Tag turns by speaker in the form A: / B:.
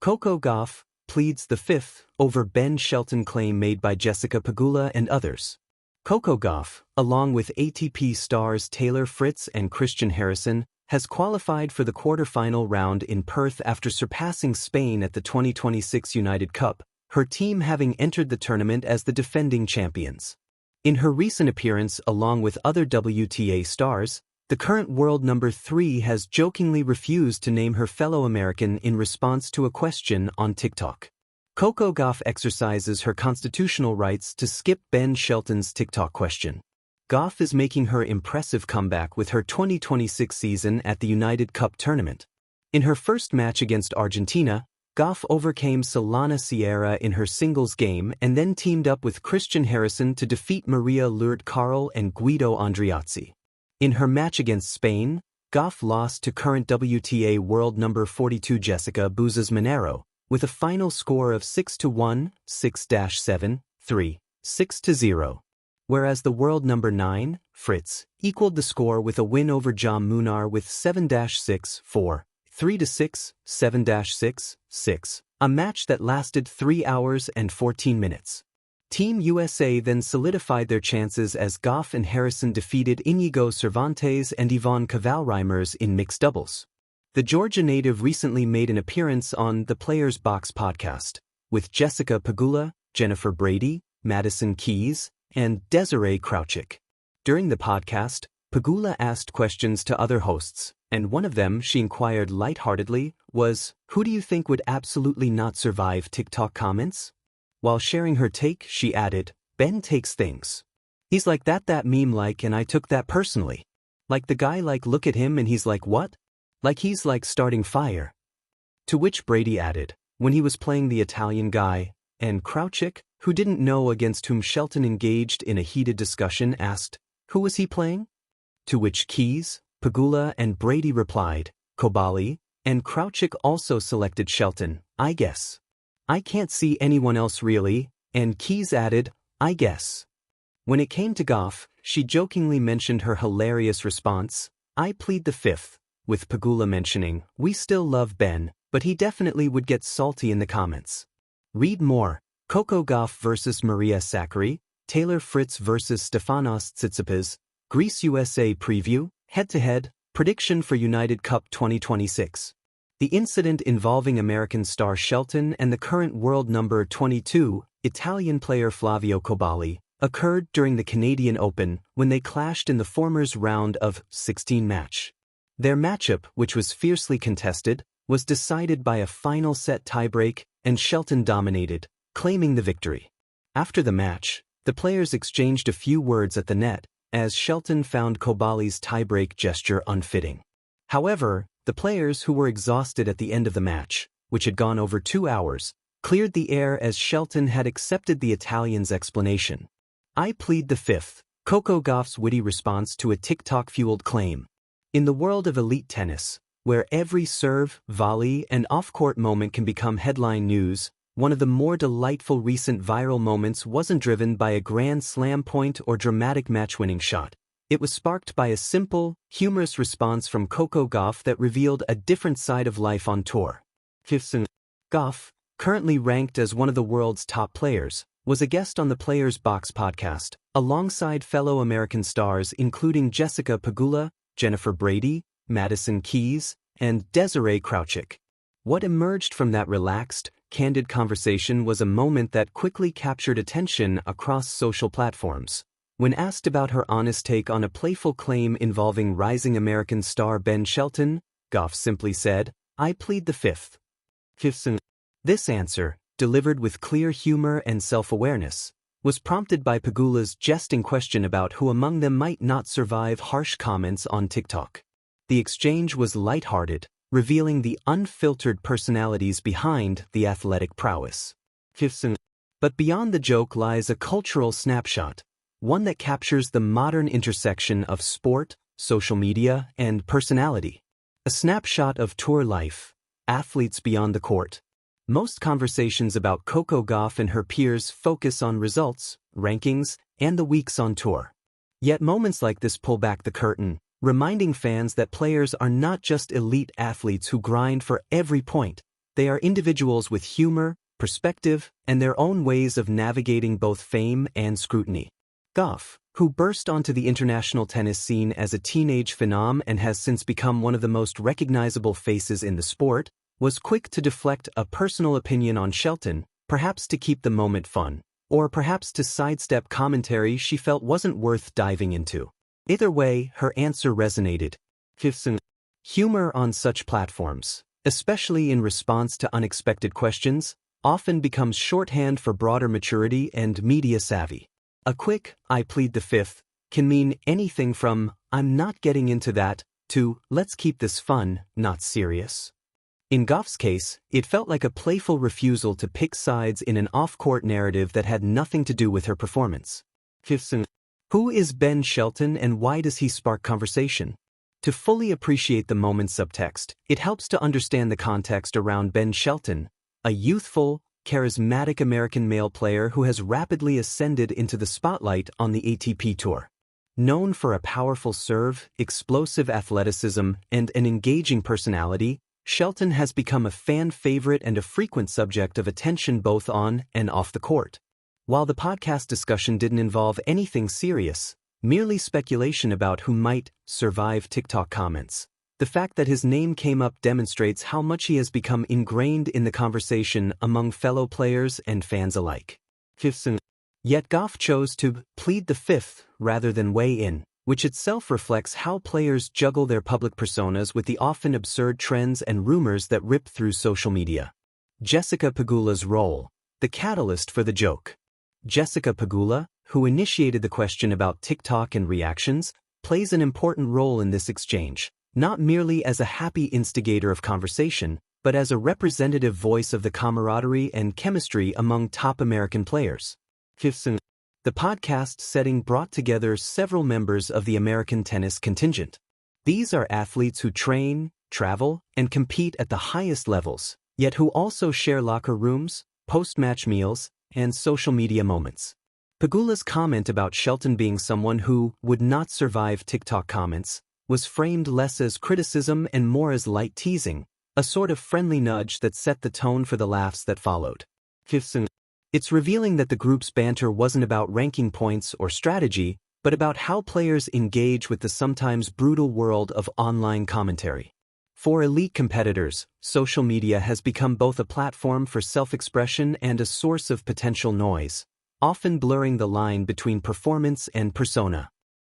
A: Coco Gauff pleads the fifth over Ben Shelton claim made by Jessica Pegula and others. Coco Gauff, along with ATP stars Taylor Fritz and Christian Harrison, has qualified for the quarterfinal round in Perth after surpassing Spain at the 2026 United Cup, her team having entered the tournament as the defending champions. In her recent appearance along with other WTA stars, the current world number 3 has jokingly refused to name her fellow American in response to a question on TikTok. Coco Gauff exercises her constitutional rights to skip Ben Shelton's TikTok question. Gauff is making her impressive comeback with her 2026 season at the United Cup tournament. In her first match against Argentina, Gauff overcame Solana Sierra in her singles game and then teamed up with Christian Harrison to defeat Maria Lourdes Carl and Guido Andriazzi. In her match against Spain, Gauff lost to current WTA world number 42 Jessica Buses-Monero, with a final score of 6-1, 6-7, 3, 6-0. Whereas the world number 9, Fritz, equaled the score with a win over Jam Munar with 7-6, 4, 3-6, 7-6, 6, a match that lasted 3 hours and 14 minutes. Team USA then solidified their chances as Gauff and Harrison defeated Inigo Cervantes and Yvonne Cavall-Reimers in mixed doubles. The Georgia native recently made an appearance on the Players Box podcast, with Jessica Pegula, Jennifer Brady, Madison Keys, and Desiree Crouchick. During the podcast, Pegula asked questions to other hosts, and one of them she inquired lightheartedly was, "Who do you think would absolutely not survive TikTok comments?" While sharing her take, she added, "Ben takes things. He's like that meme like, and I took that personally. Like the guy like look at him and he's like what? Like he's like starting fire." To which Brady added, "When he was playing the Italian guy," and Crouchick, who didn't know against whom Shelton engaged in a heated discussion, asked, "Who was he playing?" To which Keys, Pegula and Brady replied, "Kobali," and Crouchick also selected Shelton, "I guess. I can't see anyone else really," and Keys added, "I guess." When it came to Gauff, she jokingly mentioned her hilarious response, "I plead the fifth," with Pegula mentioning, "We still love Ben, but he definitely would get salty in the comments." Read more. Coco Gauff vs. Maria Sakkari, Taylor Fritz vs. Stefanos Tsitsipas, Greece USA preview, head-to-head, prediction for United Cup 2026. The incident involving American star Shelton and the current world number 22, Italian player Flavio Kobali, occurred during the Canadian Open when they clashed in the former's round of 16 match. Their matchup, which was fiercely contested, was decided by a final set tiebreak, and Shelton dominated, claiming the victory. After the match, the players exchanged a few words at the net, as Shelton found Kobali's tiebreak gesture unfitting. However, the players who were exhausted at the end of the match, which had gone over 2 hours, cleared the air as Shelton had accepted the Italian's explanation. "I plead the fifth," Coco Gauff's witty response to a TikTok-fueled claim. In the world of elite tennis, where every serve, volley, and off-court moment can become headline news, one of the more delightful recent viral moments wasn't driven by a grand slam point or dramatic match-winning shot. It was sparked by a simple, humorous response from Coco Gauff that revealed a different side of life on tour. Gauff, currently ranked as one of the world's top players, was a guest on the Players Box podcast, alongside fellow American stars including Jessica Pegula, Jennifer Brady, Madison Keys, and Desiree Crouchick. What emerged from that relaxed, candid conversation was a moment that quickly captured attention across social platforms. When asked about her honest take on a playful claim involving rising American star Ben Shelton, Gauff simply said, "I plead the fifth." This answer, delivered with clear humor and self-awareness, was prompted by Pegula's jesting question about who among them might not survive harsh comments on TikTok. The exchange was lighthearted, revealing the unfiltered personalities behind the athletic prowess. But beyond the joke lies a cultural snapshot, one that captures the modern intersection of sport, social media, and personality. A snapshot of tour life, athletes beyond the court. Most conversations about Coco Gauff and her peers focus on results, rankings, and the weeks on tour. Yet moments like this pull back the curtain, reminding fans that players are not just elite athletes who grind for every point, They are individuals with humor, perspective, and their own ways of navigating both fame and scrutiny. Gauff, who burst onto the international tennis scene as a teenage phenom and has since become one of the most recognizable faces in the sport, was quick to deflect a personal opinion on Shelton, perhaps to keep the moment fun, or perhaps to sidestep commentary she felt wasn't worth diving into. Either way, her answer resonated. Humor on such platforms, especially in response to unexpected questions, often becomes shorthand for broader maturity and media savvy. A quick, "I plead the fifth," can mean anything from, "I'm not getting into that," to, "let's keep this fun, not serious." In Gauff's case, it felt like a playful refusal to pick sides in an off-court narrative that had nothing to do with her performance. Who is Ben Shelton and why does he spark conversation? To fully appreciate the moment's subtext, it helps to understand the context around Ben Shelton, a youthful, charismatic American male player who has rapidly ascended into the spotlight on the ATP Tour. Known for a powerful serve, explosive athleticism, and an engaging personality, Shelton has become a fan favorite and a frequent subject of attention both on and off the court. While the podcast discussion didn't involve anything serious, merely speculation about who might survive TikTok comments, the fact that his name came up demonstrates how much he has become ingrained in the conversation among fellow players and fans alike. Yet Gauff chose to plead the fifth rather than weigh in, which itself reflects how players juggle their public personas with the often absurd trends and rumors that rip through social media. Jessica Pegula's role, the catalyst for the joke. Jessica Pegula, who initiated the question about TikTok and reactions, plays an important role in this exchange, not merely as a happy instigator of conversation, but as a representative voice of the camaraderie and chemistry among top American players. The podcast setting brought together several members of the American tennis contingent. These are athletes who train, travel, and compete at the highest levels, yet who also share locker rooms, post-match meals, and social media moments. Pegula's comment about Shelton being someone who would not survive TikTok comments was framed less as criticism and more as light teasing, a sort of friendly nudge that set the tone for the laughs that followed. It's revealing that the group's banter wasn't about ranking points or strategy, but about how players engage with the sometimes brutal world of online commentary. For elite competitors, social media has become both a platform for self-expression and a source of potential noise, often blurring the line between performance and persona.